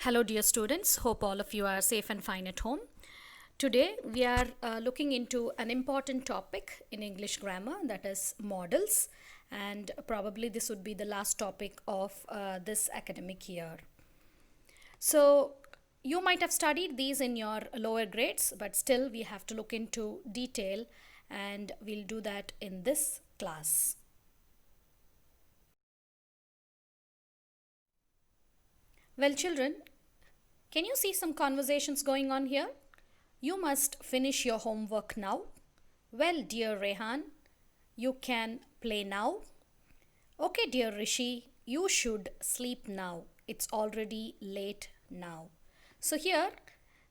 Hello dear students, hope all of you are safe and fine at home. Today we are looking into an important topic in English grammar, that is modals, and probably this would be the last topic of this academic year. So you might have studied these in your lower grades, but still we have to look into detail, and we'll do that in this class. Well children, can you see some conversations going on here? You must finish your homework now. Well, dear Rehan, you can play now. Okay, dear Rishi, you should sleep now. It's already late now. So, here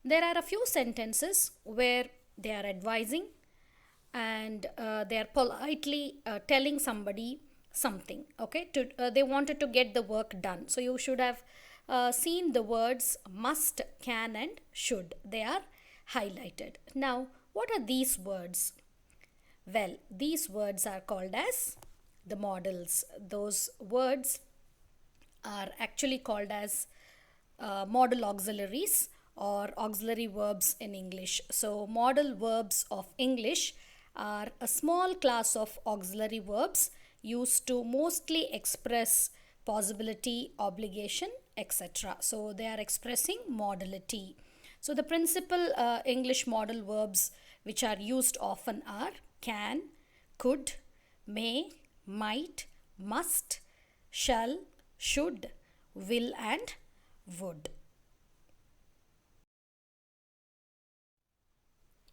there are a few sentences where they are advising and they are politely telling somebody something. Okay, they wanted to get the work done. So, you should have seen the words must, can, and should. They are highlighted. Now, what are these words? Well, these words are called as the modals. Those words are actually called as modal auxiliaries or auxiliary verbs in English. So, modal verbs of English are a small class of auxiliary verbs used to mostly express possibility, obligation, etc. So, they are expressing modality. So, the principal English modal verbs which are used often are can, could, may, might, must, shall, should, will, and would.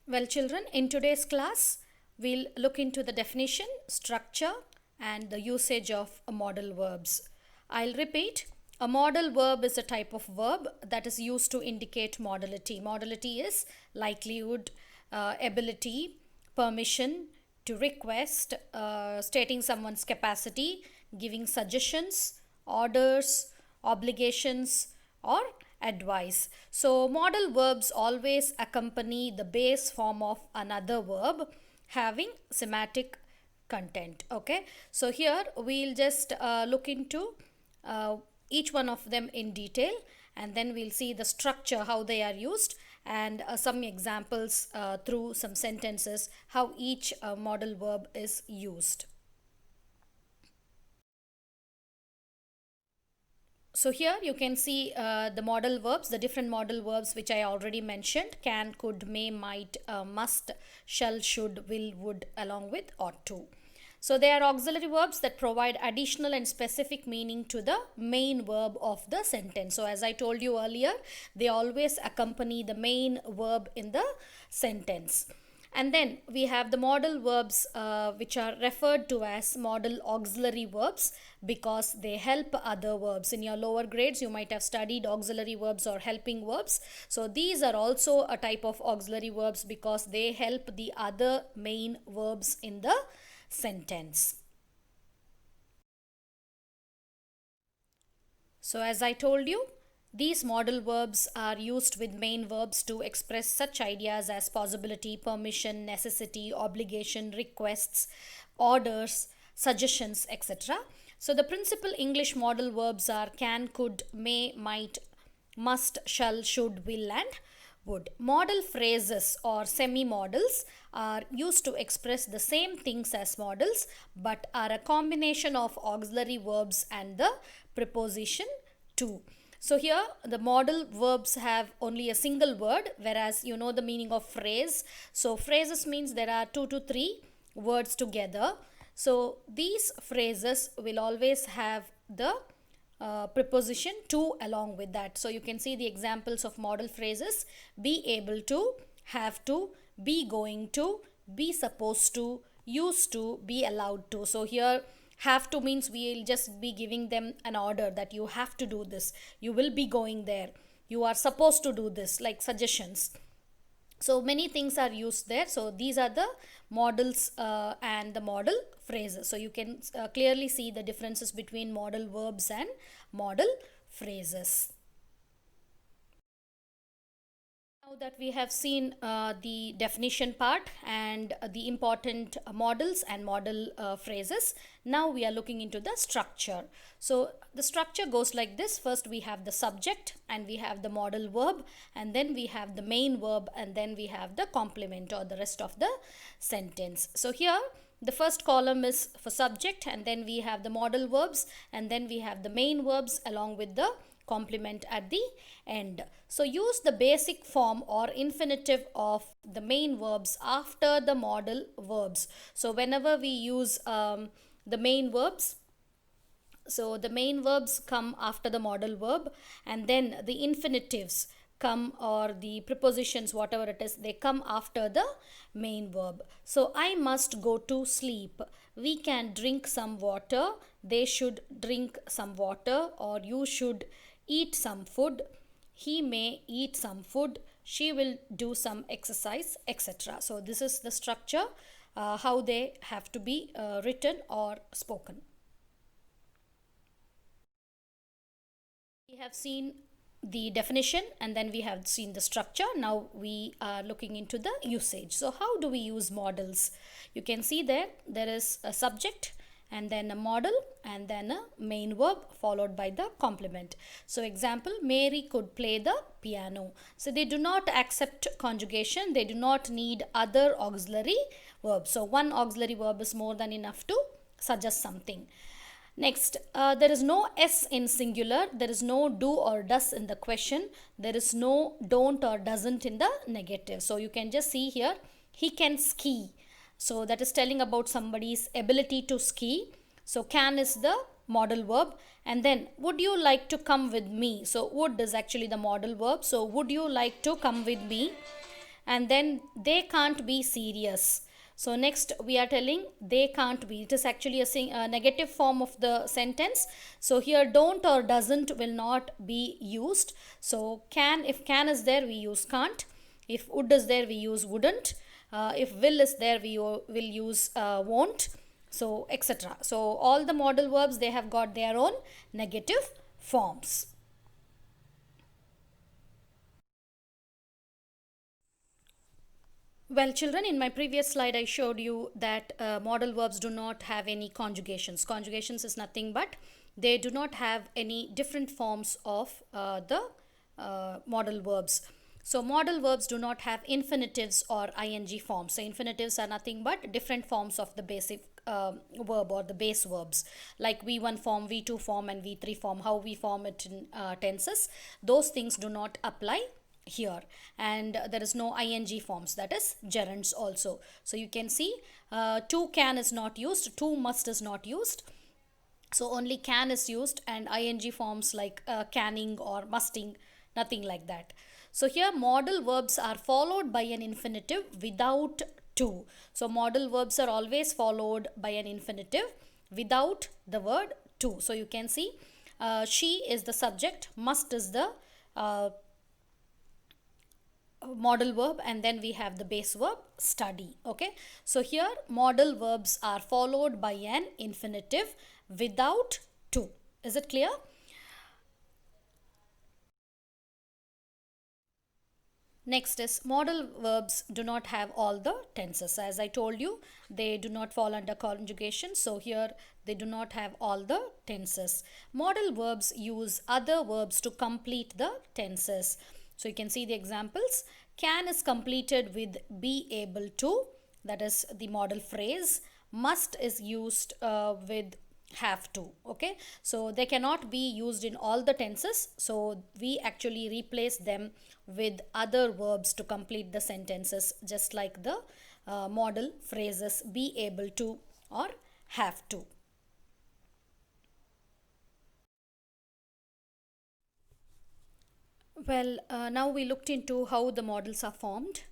Well, children, in today's class, we'll look into the definition, structure, and the usage of modal verbs. I'll repeat. A modal verb is a type of verb that is used to indicate modality. Modality is likelihood, ability, permission, to request, stating someone's capacity, giving suggestions, orders, obligations, or advice. So, modal verbs always accompany the base form of another verb having semantic content. Okay, so here we'll just look into each one of them in detail, and then we'll see the structure, how they are used, and some examples through some sentences how each modal verb is used. So here you can see the modal verbs, the different modal verbs which I already mentioned: can, could, may, might, must, shall, should, will, would, along with ought to. So they are auxiliary verbs that provide additional and specific meaning to the main verb of the sentence. So as I told you earlier, they always accompany the main verb in the sentence. And then we have the modal verbs which are referred to as modal auxiliary verbs because they help other verbs. In your lower grades, you might have studied auxiliary verbs or helping verbs. So these are also a type of auxiliary verbs because they help the other main verbs in the sentence. So as I told you, these modal verbs are used with main verbs to express such ideas as possibility, permission, necessity, obligation, requests, orders, suggestions, etc. So the principal English modal verbs are can, could, may, might, must, shall, should, will, and would. Modal phrases or semi-modals are used to express the same things as modals but are a combination of auxiliary verbs and the preposition to. So here the modal verbs have only a single word, whereas you know the meaning of phrase. So phrases means there are 2 to 3 words together. So these phrases will always have the preposition to along with that. So you can see the examples of modal phrases: be able to, have to, be going to, be supposed to, used to, be allowed to. So here have to means we will just be giving them an order that you have to do this, you will be going there, you are supposed to do this, like suggestions. So many things are used there. So these are the modals and the modal phrases. So you can clearly see the differences between modal verbs and modal phrases. Now that we have seen the definition part and the important models and modal phrases, now we are looking into the structure. So the structure goes like this. First we have the subject and we have the modal verb, and then we have the main verb, and then we have the complement or the rest of the sentence. So here the first column is for subject, and then we have the modal verbs, and then we have the main verbs along with the complement at the end. So use the basic form or infinitive of the main verbs after the modal verbs. So whenever we use the main verbs, so the main verbs come after the modal verb, and then the infinitives come, or the prepositions, whatever it is, they come after the main verb. So I must go to sleep. We can drink some water. They should drink some water, or you should eat some food. He may eat some food. She will do some exercise, etc. So this is the structure, how they have to be written or spoken. We have seen the definition and then we have seen the structure. Now we are looking into the usage. So how do we use modals? You can see there is a subject and then a modal and then a main verb followed by the complement. So example, Mary could play the piano. So they do not accept conjugation. They do not need other auxiliary verbs. So one auxiliary verb is more than enough to suggest something. Next, there is no S in singular. There is no do or does in the question. There is no don't or doesn't in the negative. So you can just see here, he can ski. So that is telling about somebody's ability to ski. So can is the modal verb. And then would you like to come with me? So would is actually the modal verb. So would you like to come with me? And then they can't be serious. So next we are telling they can't be. It is actually a negative form of the sentence. So here don't or doesn't will not be used. So can, if can is there, we use can't. If would is there, we use wouldn't. If will is there, we will use won't. So etc. So all the modal verbs, they have got their own negative forms. Well, children, in my previous slide, I showed you that modal verbs do not have any conjugations. Conjugations is nothing but they do not have any different forms of the modal verbs. So modal verbs do not have infinitives or ing forms. So infinitives are nothing but different forms of the basic verb or the base verbs, like V1 form, V2 form and V3 form, how we form it in tenses. Those things do not apply here, and there is no ing forms, that is gerunds also. So you can see to can is not used, to must is not used, so only can is used, and ing forms like canning or musting, nothing like that. So here modal verbs are followed by an infinitive without to. So modal verbs are always followed by an infinitive without the word to. So you can see she is the subject, must is the modal verb, and then we have the base verb study. Okay, so here modal verbs are followed by an infinitive without to. Is it clear? Next is modal verbs do not have all the tenses. As I told you, they do not fall under conjugation. So here they do not have all the tenses. Modal verbs use other verbs to complete the tenses. So you can see the examples. Can is completed with be able to, that is the modal phrase. Must is used with have to. Okay, so they cannot be used in all the tenses, so we actually replace them with other verbs to complete the sentences, just like the modal phrases be able to or have to. Well, now we looked into how the modals are formed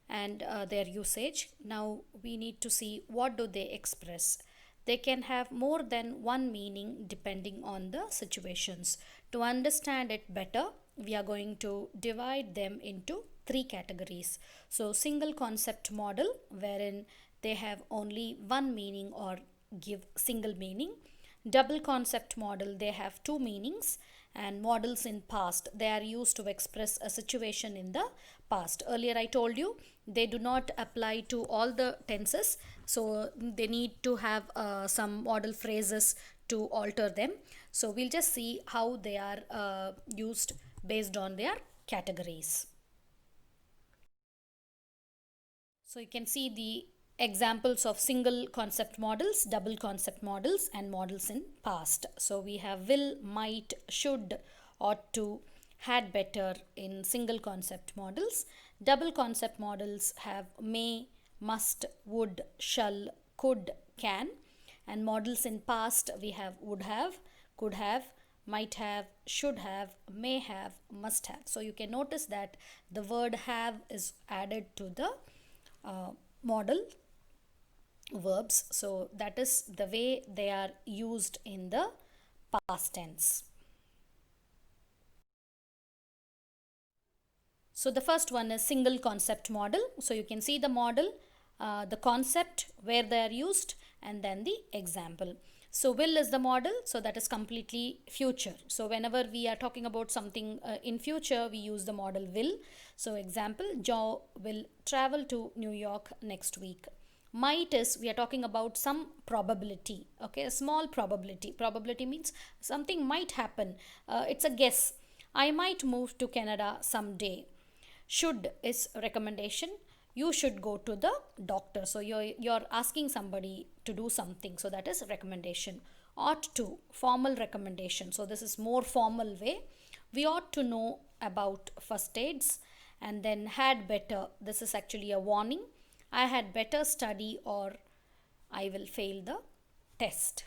and their usage. Now we need to see what do they express. They can have more than one meaning depending on the situations. To understand it better, we are going to divide them into three categories. So single concept modal, wherein they have only one meaning or give single meaning. Double concept modal, they have two meanings, and modals in past, they are used to express a situation in the past. Earlier I told you they do not apply to all the tenses, so they need to have some modal phrases to alter them. So we'll just see how they are used based on their categories. So you can see the examples of single concept modals, double concept modals, and modals in past. So we have will, might, should, ought to, had better in single concept modals. Double concept modals have may, must, would, shall, could, can. And modals in past we have would have, could have, might have, should have, may have, must have. So you can notice that the word have is added to the modal verbs. So that is the way they are used in the past tense. So the first one is single concept modal. So you can see the modal, the concept where they are used, and then the example. So will is the modal, so that is completely future. So whenever we are talking about something in future, we use the modal will. So example, Joe will travel to New York next week. Might is we are talking about some probability, okay, a small probability. Probability means something might happen. It's a guess. I might move to Canada someday. Should is recommendation. You should go to the doctor. So you're asking somebody to do something. So that is recommendation. Ought to, formal recommendation. So this is more formal way. We ought to know about first aids. And then had better. This is actually a warning. I had better study or I will fail the test.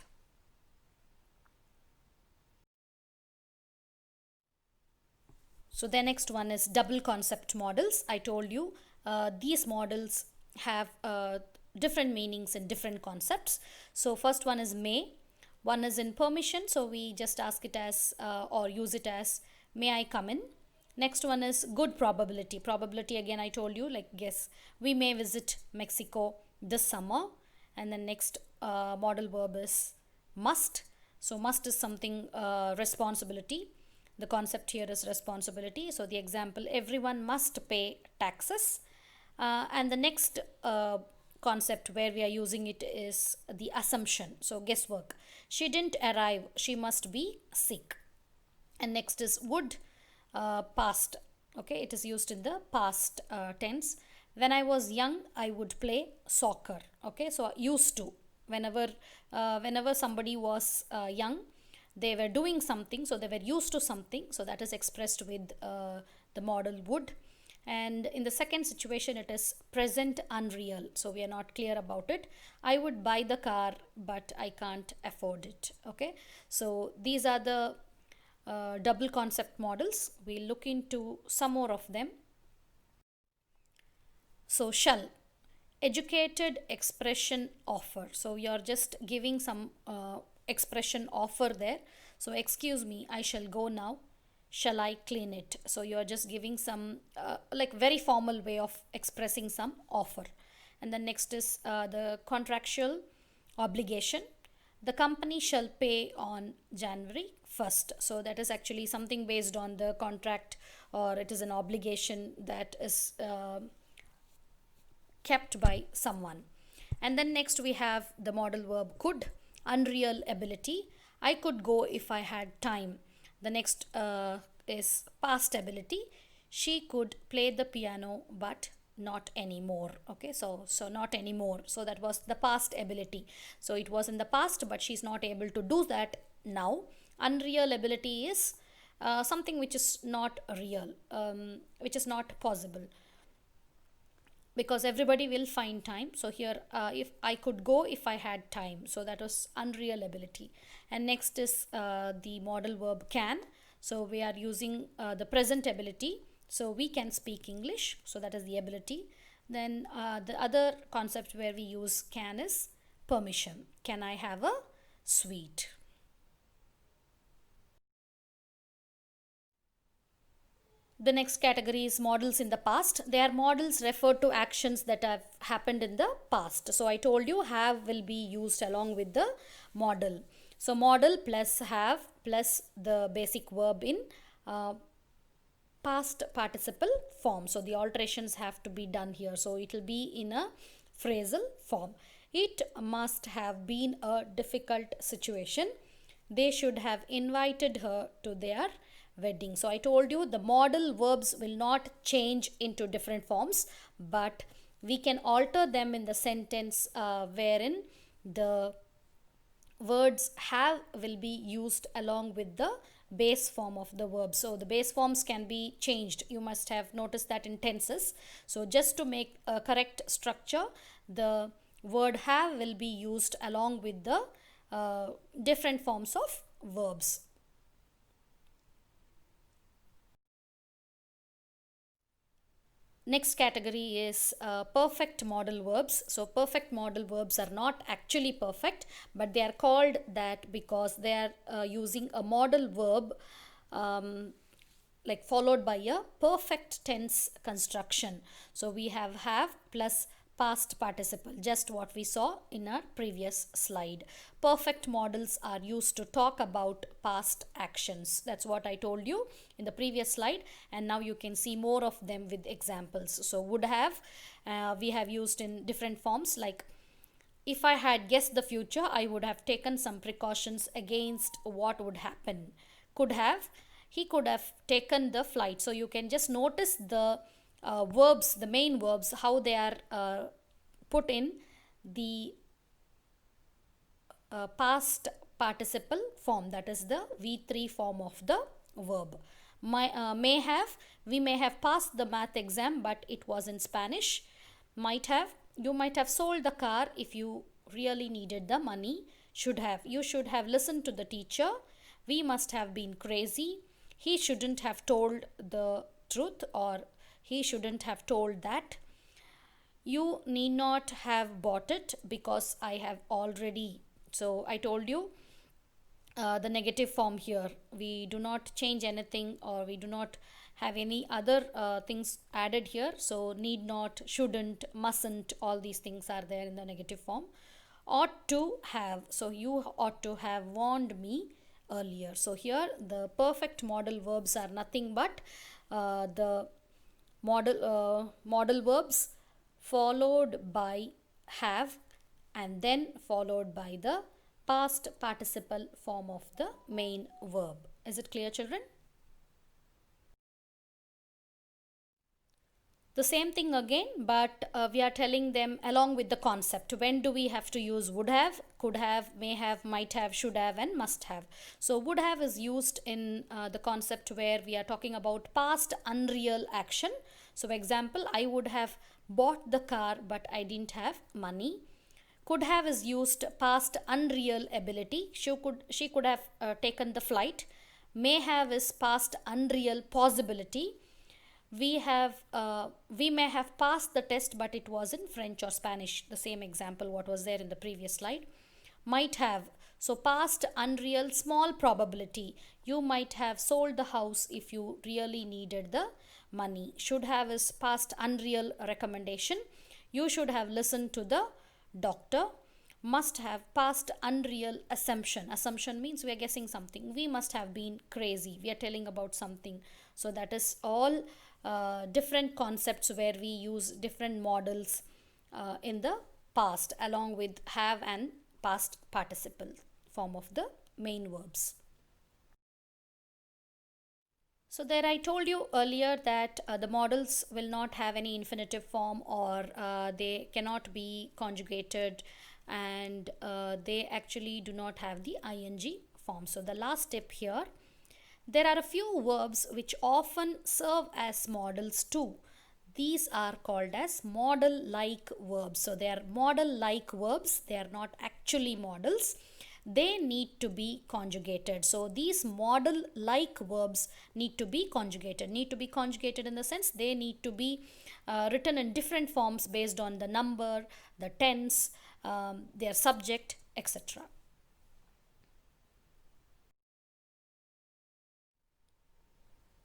So the next one is double concept modals. I told you these modals have different meanings in different concepts. So first one is may. One is in permission. So we just ask it as or use it as may I come in. Next one is good probability. Probability again I told you like guess. We may visit Mexico this summer. And then next modal verb is must. So must is something responsibility. The concept here is responsibility. So the example, everyone must pay taxes. And the next concept where we are using it is the assumption. So guesswork. She didn't arrive. She must be sick. And next is would, past. Okay, it is used in the past tense. When I was young, I would play soccer. Okay, so used to. Whenever somebody was young, they were doing something, so they were used to something, so that is expressed with the modal would. And in the second situation it is present unreal, so we are not clear about it. I would buy the car but I can't afford it. Okay, so these are the double concept modals. We'll look into some more of them. So shall, educated expression offer. So you're just giving some expression offer there. So excuse me, I shall go now. Shall I clean it? So you're just giving some like very formal way of expressing some offer. And then next is the contractual obligation. The company shall pay on January 1st. So that is actually something based on the contract, or it is an obligation that is kept by someone. And then next we have the modal verb could, unreal ability. I could go if I had time. The next is past ability. She could play the piano but not anymore. Okay, so not anymore. So that was the past ability. So it was in the past but she's not able to do that now. Unreal ability is something which is not real, which is not possible, because everybody will find time. So here if I could go if I had time, so that was unreal ability. And next is the modal verb can. So we are using the present ability, so we can speak English, so that is the ability. Then the other concept where we use can is permission. Can I have a sweet? The next category is modals in the past. They are modals referred to actions that have happened in the past. So I told you have will be used along with the modal. So modal plus have plus the basic verb in uh, past participle form. So the alterations have to be done here. So it will be in a phrasal form. It must have been a difficult situation. They should have invited her to their wedding. So I told you the modal verbs will not change into different forms, but we can alter them in the sentence wherein the words have will be used along with the base form of the verb. So the base forms can be changed. You must have noticed that in tenses. So just to make a correct structure, the word have will be used along with the different forms of verbs. Next category is perfect modal verbs. So perfect modal verbs are not actually perfect, but they are called that because they are using a modal verb um, like followed by a perfect tense construction. So we have plus past participle, just what we saw in our previous slide. Perfect modals are used to talk about past actions. That's what I told you in the previous slide, and now you can see more of them with examples. So would have we have used in different forms, like if I had guessed the future, I would have taken some precautions against what would happen. Could have, he could have taken the flight. So you can just notice the verbs, the main verbs, how they are put in the past participle form, that is the V3 form of the verb. May have, we may have passed the math exam, but it was in Spanish. Might have, you might have sold the car if you really needed the money. Should have, you should have listened to the teacher. We must have been crazy. He shouldn't have told the truth, or he shouldn't have told that. You need not have bought it because I have already. So I told you the negative form here. We do not change anything, or we do not have any other things added here. So need not, shouldn't, mustn't, all these things are there in the negative form. Ought to have. So you ought to have warned me earlier. So here the perfect modal verbs are nothing but the modal verbs followed by have and then followed by the past participle form of the main verb. Is it clear, children? The same thing again, but we are telling them along with the concept. When do we have to use would have, could have, may have, might have, should have, and must have? So would have is used in the concept where we are talking about past unreal action. So example, I would have bought the car but I didn't have money. Could have is used past unreal ability. She could have taken the flight. May have is past unreal possibility. We may have passed the test, but it was in French or Spanish. The same example what was there in the previous slide. Might have, so past unreal small probability. You might have sold the house if you really needed the money. Should have is past unreal recommendation. You should have listened to the doctor. Must have past unreal assumption. Assumption means we are guessing something. We must have been crazy. We are telling about something. So that is all different concepts where we use different modals in the past along with have and past participle form of the main verbs. So there I told you earlier that the modals will not have any infinitive form, or they cannot be conjugated, and they actually do not have the ing form. So the last step here, there are a few verbs which often serve as modals too. These are called as modal like verbs. So they are modal like verbs, they are not actually modals. They need to be conjugated. So these modal like verbs need to be conjugated. Need to be conjugated in the sense they need to be written in different forms based on the number, the tense, their subject, etc.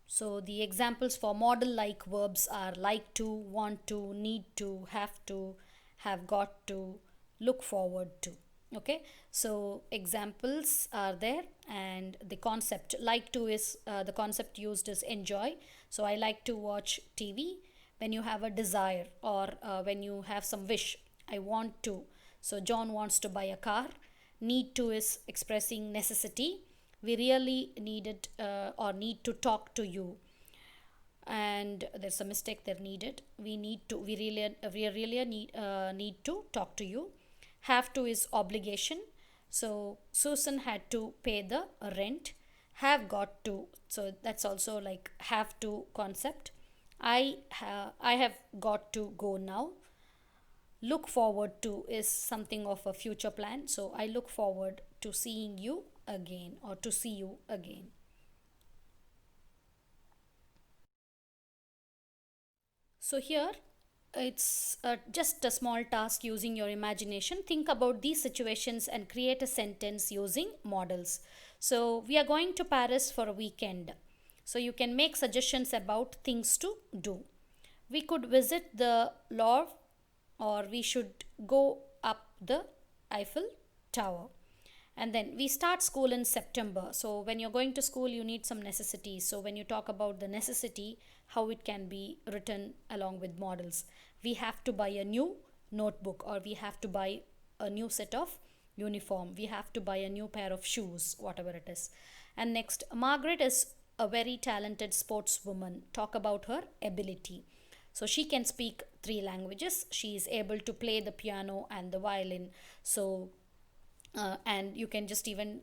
So the examples for modal like verbs are like to, want to, need to, have got to, look forward to. Okay, so examples are there, and the concept like to is the concept used is enjoy. So I like to watch TV. When you have a desire, or when you have some wish, I want to. So John wants to buy a car. Need to is expressing necessity. We really needed or need to talk to you. And there's a mistake there, needed. We really need to talk to you. Have to is obligation. So Susan had to pay the rent. Have got to, so that's also like have to concept. I have got to go now. Look forward to is something of a future plan. So I look forward to seeing you again, or to see you again. So here it's just a small task using your imagination. Think about these situations and create a sentence using modals. So we are going to Paris for a weekend. So you can make suggestions about things to do. We could visit the Louvre, or we should go up the Eiffel Tower. And then we start school in September. So when you're going to school, you need some necessities. So when you talk about the necessity, how it can be written along with modals. We have to buy a new notebook, or we have to buy a new set of uniform. We have to buy a new pair of shoes, whatever it is. And next, Margaret is a very talented sportswoman. Talk about her ability. So she can speak three languages. She is able to play the piano and the violin. So and you can just even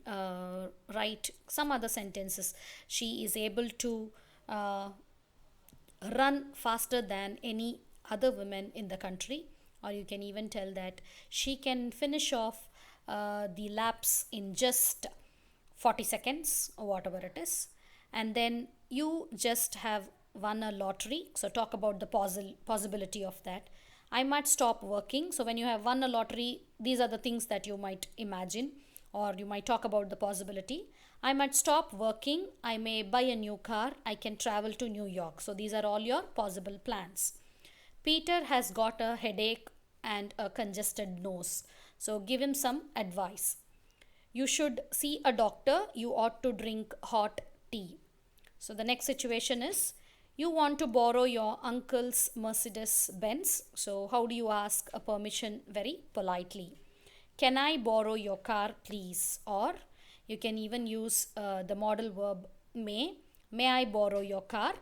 write some other sentences. She is able to uh, run faster than any other women in the country. Or you can even tell that she can finish off the laps in just 40 seconds, or whatever it is. And then you just have won a lottery. So talk about the possibility of that. I might stop working. So when you have won a lottery, these are the things that you might imagine, or you might talk about the possibility. I might stop working. I may buy a new car. I can travel to New York. So these are all your possible plans. Peter has got a headache and a congested nose. So give him some advice. You should see a doctor. You ought to drink hot tea. So the next situation is, you want to borrow your uncle's Mercedes Benz. So how do you ask a permission very politely? Can I borrow your car, please? Or you can even use the modal verb may. May I borrow your car,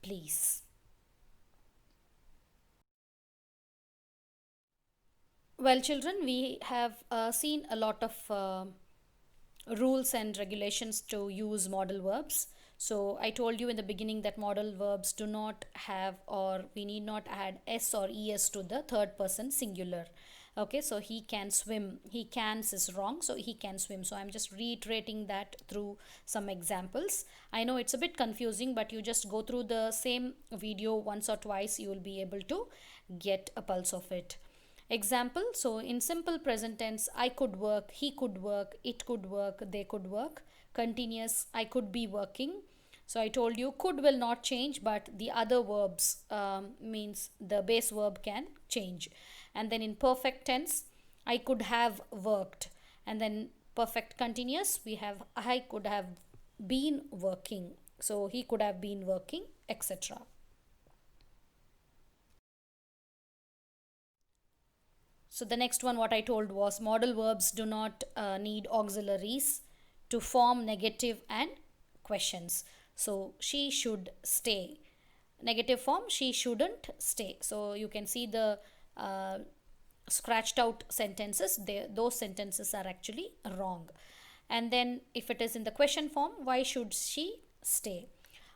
please? Well, children, we have seen a lot of rules and regulations to use modal verbs. So I told you in the beginning that modal verbs do not have, or we need not add s or es to the third person singular. Okay, so he can swim. He cans is wrong, so he can swim. So I'm just reiterating that through some examples. I know it's a bit confusing, but you just go through the same video once or twice, you will be able to get a pulse of it. Example, so in simple present tense, I could work, he could work, it could work, they could work. Continuous, I could be working. So I told you could will not change, but the other verbs means the base verb can change. And then in perfect tense, I could have worked. And then perfect continuous, we have I could have been working. So he could have been working, etc. So the next one, what I told was modal verbs do not need auxiliaries to form negative and questions. So she should stay. Negative form, she shouldn't stay. So you can see the scratched out sentences. Those sentences are actually wrong. And then if it is in the question form, why should she stay?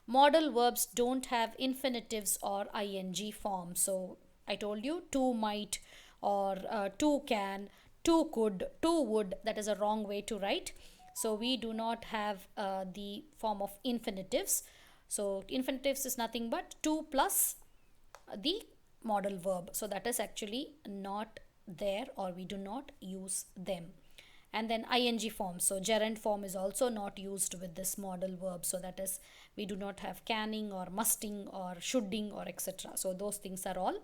Modal verbs don't have infinitives or ing form. So I told you two might, or two can, two could, two would. That is a wrong way to write. So we do not have the form of infinitives. So infinitives is nothing but two plus the modal verb. So that is actually not there, or we do not use them. And then ing form, so gerund form is also not used with this modal verb. So that is, we do not have canning or musting or shoulding or etc. So those things are all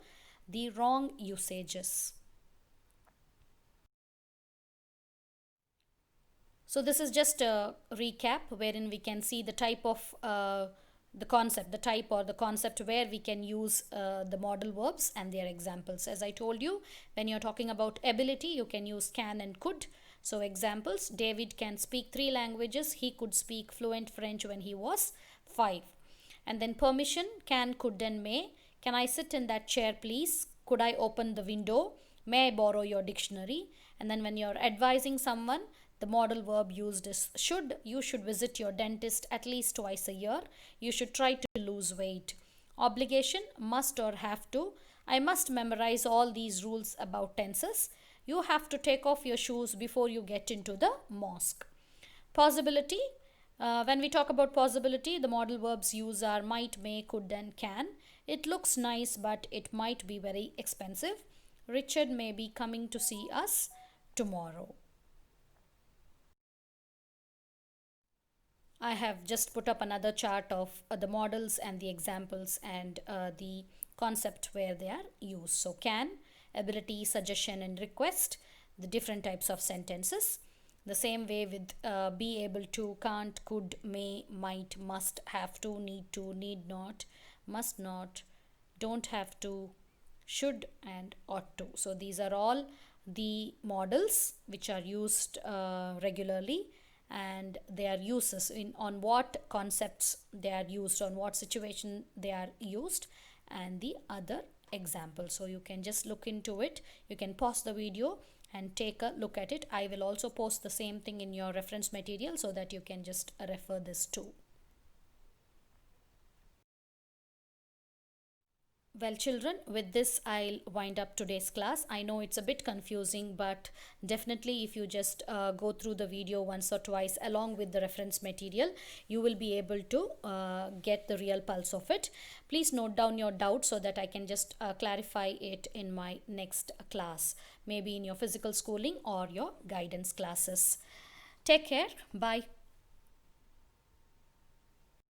the wrong usages. So this is just a recap wherein we can see the type of the concept, the type or the concept where we can use the modal verbs and their examples. As I told you, when you're talking about ability, you can use can and could. So examples, David can speak 3 languages. He could speak fluent French when he was 5. And then permission, can, could and may. Can I sit in that chair please? Could I open the window? May I borrow your dictionary? And then when you're advising someone, the modal verb used is should. You should visit your dentist at least twice a year. You should try to lose weight. Obligation, must or have to. I must memorize all these rules about tenses. You have to take off your shoes before you get into the mosque. Possibility, when we talk about possibility, the modal verbs used are might, may, could and can. It looks nice but it might be very expensive. Richard may be coming to see us tomorrow. I have just put up another chart of the modals and the examples and the concept where they are used. So can, ability, suggestion and request, the different types of sentences. The same way with be able to, can't, could, may, might, must, have to, need not, must not, don't have to, should and ought to. So these are all the modals which are used regularly, and their uses in on what concepts they are used, on what situation they are used, and the other example. So you can just look into it. You can pause the video and take a look at it. I will also post the same thing in your reference material so that you can just refer this too. Well, children, with this I'll wind up today's class. I know it's a bit confusing, but definitely if you just go through the video once or twice along with the reference material, you will be able to get the real pulse of it. Please note down your doubts so that I can just clarify it in my next class, maybe in your physical schooling or your guidance classes. Take care. Bye.